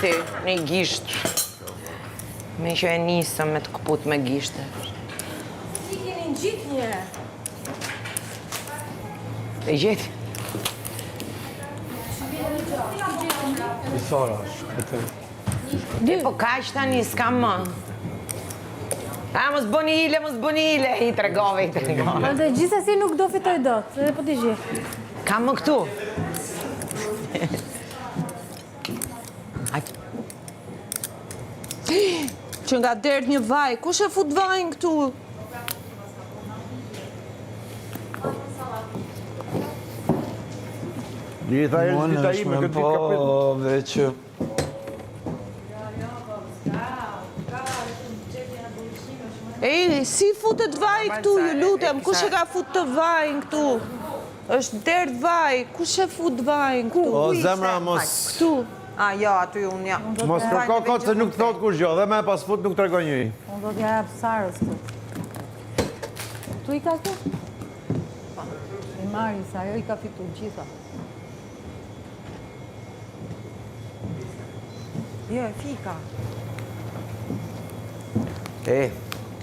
gishti, një gisht. Me që e nisëm me të këput me gishte. Si keni në gjitë një? E gjeti? I Sara, shkëtë. E po kaq tani s'kam më. A, mos bëni hile, i tregove. Dhe gjithsesi nuk do fitoj dot, edhe po t'i gjej. Kam më këtu. Që nga derdh një vaj, kush e fut vajin këtu? Dita ime, këtë ditë ka pritur. Po, veqë. Ej, si futet vaj këtu, ju lutem, kush e ka fut të vajin këtu? Është derdh vaj, kush e fut vajin këtu? O, zemra, mos... Këtu. A, ja, aty unë jam. Mos kërko kotë se nuk të thotë kur gjo, dhe me pas fut nuk të regoj njëri. Unë do t'ja jap Sarës këtu. Tu i ka këtu? I Mari, sa ajo i ka fitu gjitha. Jo, e fika.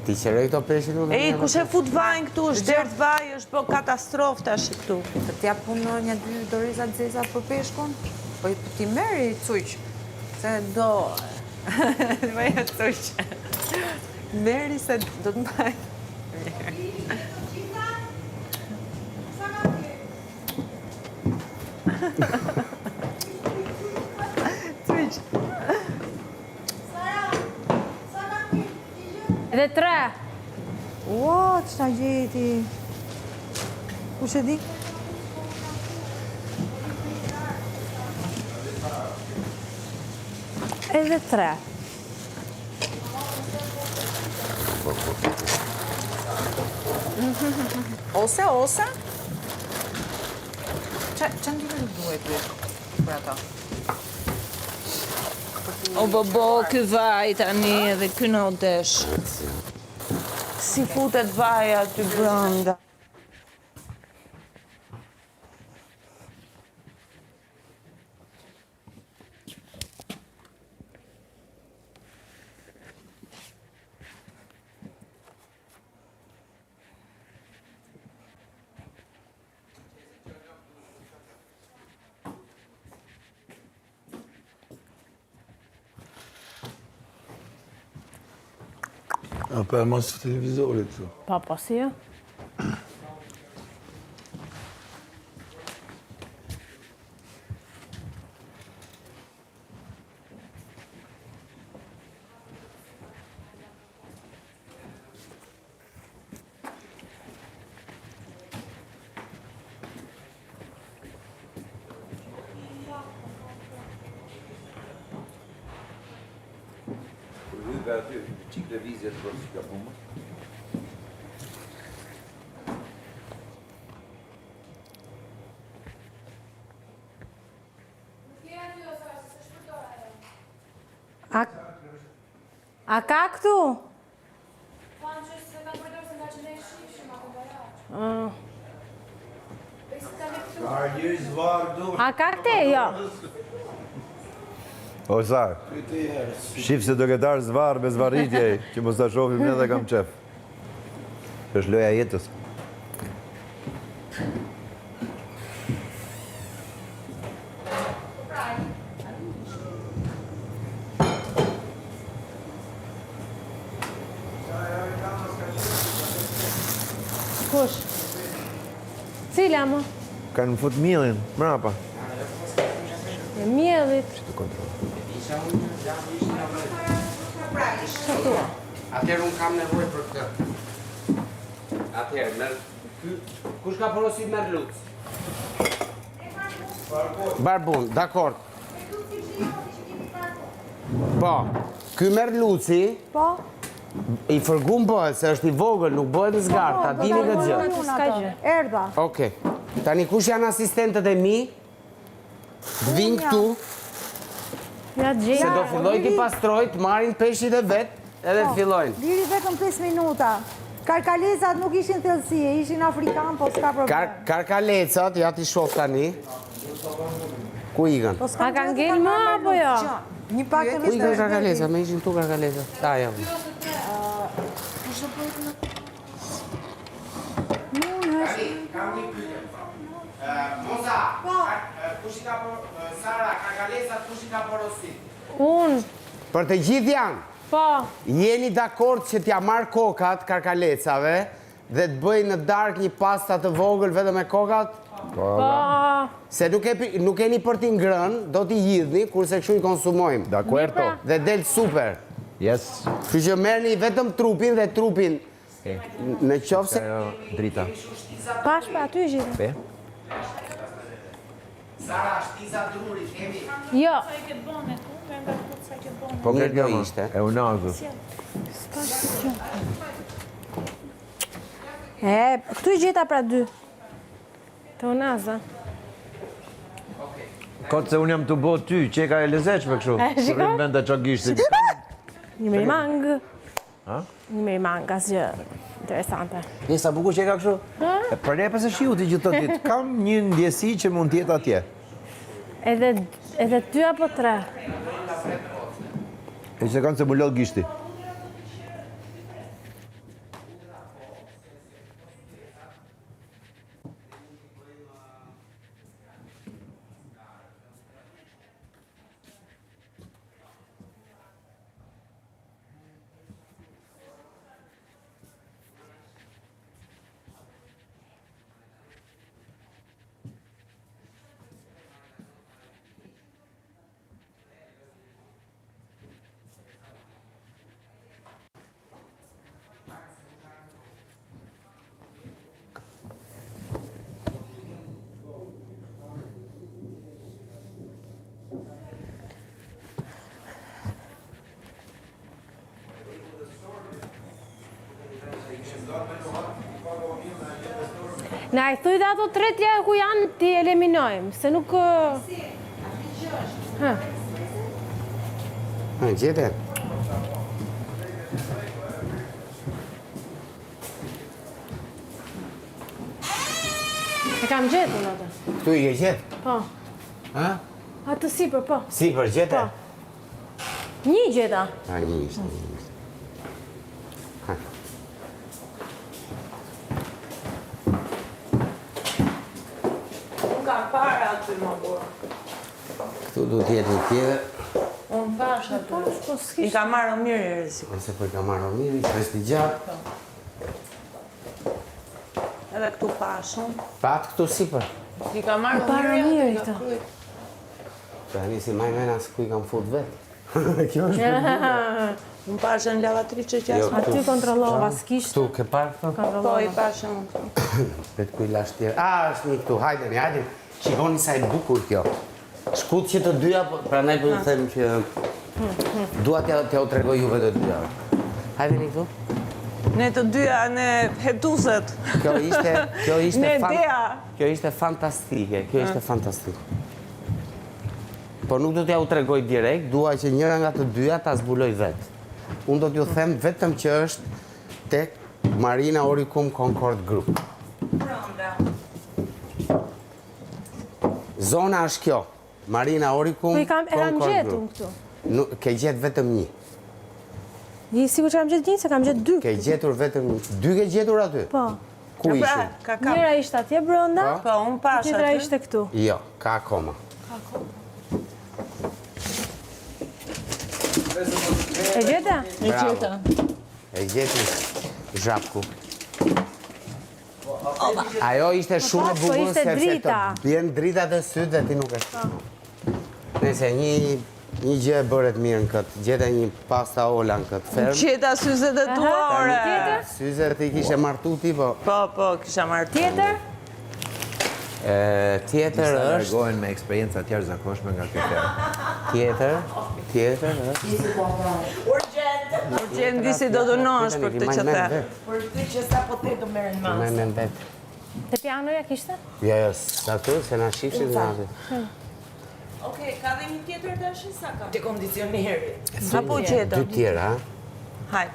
Ti qëroj këto peshit u dhe Ej, kush e fut vajin këtu, është derdh vaj, është po katastrofë tash këtu. Të t'ja punë një dy doriza të zeza për peshkun? Po ti meri cuq, se do... Bëja cuq. Meri se do të mbaj. Cuq. Edhe 3. Ua, që ta gjeti? Kush e di? Edhe 3. Ose? Që ndime nuk duhet për ato? O, bobo, ky vaj tani edhe ky në odesh. Si futet vaj aty brenda. A për mos të televizorit të. Pa, si jo? Dhe aty, qik dhe vizjet për që ka pumë. A ka këtu? A ka këte, jo? O, Sarë, shifë se do ketarë zvarë me zvaritje, që mos të shofim një dhe kam qef. është loja jetës. Kush? Cila, më? Kanë fut mielin, mrapa. E miellit. Që të kontrolë. Atëherë unë kam nevojë për këtë. Atëherë, kush ka porosit merr Luc? Barbun, dakord. Po, ky merr Luci. Po. I fërgum bëhet, se është i vogël, nuk bëhet në zgarë, ta dini këtë gjë. Erdha. Okej. Tani kush janë asistentët e mi? Vinë këtu. Se do filloj t'i pastroj, t'marin peshit e vetë, edhe t'fillojnë. Liri vetëm 5 minuta. Karkalecat nuk ishin thellësie, ishin afrikan, po s'ka problem. Karkalecat, ja t'i shoh tani. Ku ikën? A kanë ngel më, apo jo? Një pak të Ku i ka karkalesa? Me ishin tu karkalesa. Ja. Kam një pyetje. Moza, kush i ka Sara, karkalesat kush i ka porosit? Unë, Për të gjithë janë. po, Jeni dakord që t'ja marr kokat karkalecave dhe të bëj në darkë një pasta të vogël vetëm me kokat? po, Se nuk keni për t'i ngrënë, do t'i hidhni, kurse kështu i konsumojmë. D'accordo? Dhe del super. Yes. Kështu që merrni vetëm trupin dhe trupin në qoftë se Drita. pash për aty gjithë. Pe? Sara, shtiza druri, kemi. Jo, Po Mirë kjo do ishte. E unazë. këtu i gjeta pra 2. Të unaza. Kotë se unë jam të bo ty, qeka e lezeqme kështu. shiko? Rrim vend të qogishtit. Një mirë mangë. Ha? Një mirë mangë, asgjë interesante. Sa bukur qeka kështu? E për ne pas e shiu ti gjithë të ditë. Kam një ndjesi që mund tjetë atje. Edhe 2 apo 3. E që kanë se më lodh gishti. Na i thuj dhe ato tretja ku janë ti eliminojmë, se nuk... Ha, Gjete. e kam gjetur në atë. Këtu i ke gjetë? Po, Ha? atë sipër, po. Si për gjete? Një gjeta. A, një ishte. Ha. Unë kam parë aty më burë. Këtu du t'jetë një tjetër. Unë pash aty. Po, s'ki I ka marrë mirë e rëzik. Nëse për ka marrë mirë, i resti gjatë. Edhe këtu pashën. Patë këtu sipër. I ka marrë para mirë mirë aty, këto. ka kryt. Pra një si maj mena se ku i kam fut vetë. Kjo është Unë pashën lavatrice që Jo, asë. Aty kontrollova, s'kishtë. këtu ke parë këtu? Po, i Kontrollova. pashën unë këtu. Vetë ku i lash tjerë. Është një këtu, hajdeni. Shikoni sa e bukur kjo. Shkut që të dyja, prandaj po ju them që dua t'ja u tregoj juve të dyja. Hajdeni këtu. Ne të dyja në hetuset. Kjo ishte Ne dea. Kjo ishte fantastike, kjo ishte fantastike. Po nuk do t'ja u tregoj direkt, dua që njëra nga të dyja ta zbuloj vetë. Unë do t'ju them vetëm që është tek Marina Oricum Concord Group. Zona është kjo, Marina Oricum Po e kam Concord gjetur Group. këtu. Ke gjetë vetëm një. Një sigur që kam gjetë një, se kam gjetë 2. Ke gjetur vetëm një. 2 ke gjetur aty? Po. Ku ishin? Ka kam. Njëra ishte atje brenda, Po, unë pash tjetra aty. ishte këtu. Jo, ka akoma. E gjeta? Bravo. E gjeti zhapku. Ajo ishte shumë e po, bukur ishte sepse drita. të bjen drita dhe sytë dhe ti nuk e shtu. Nëse një gjë e bëret mirë në këtë, gjete një pasta ola në këtë fermë. Qeta syzet e tua, ore. Tjetër? Syzet i kishe martu ti, po. Po, kisha marrë Tjetër? Tjetër është, Largohen me eksperienca tjerë zakonshme nga kjo ferë. tjetër është. Urgent disi do dënosh për këtë që the. Për ty që sa po te do merren mas. Me vetë. Te pianoja kishte? Jo, sa të, se na shifshin nga aty. Okej, ka dhe një tjetër dashi sa ka? Te kondicioneri. Apo gjeta? 2 tjera, ha? Hajt.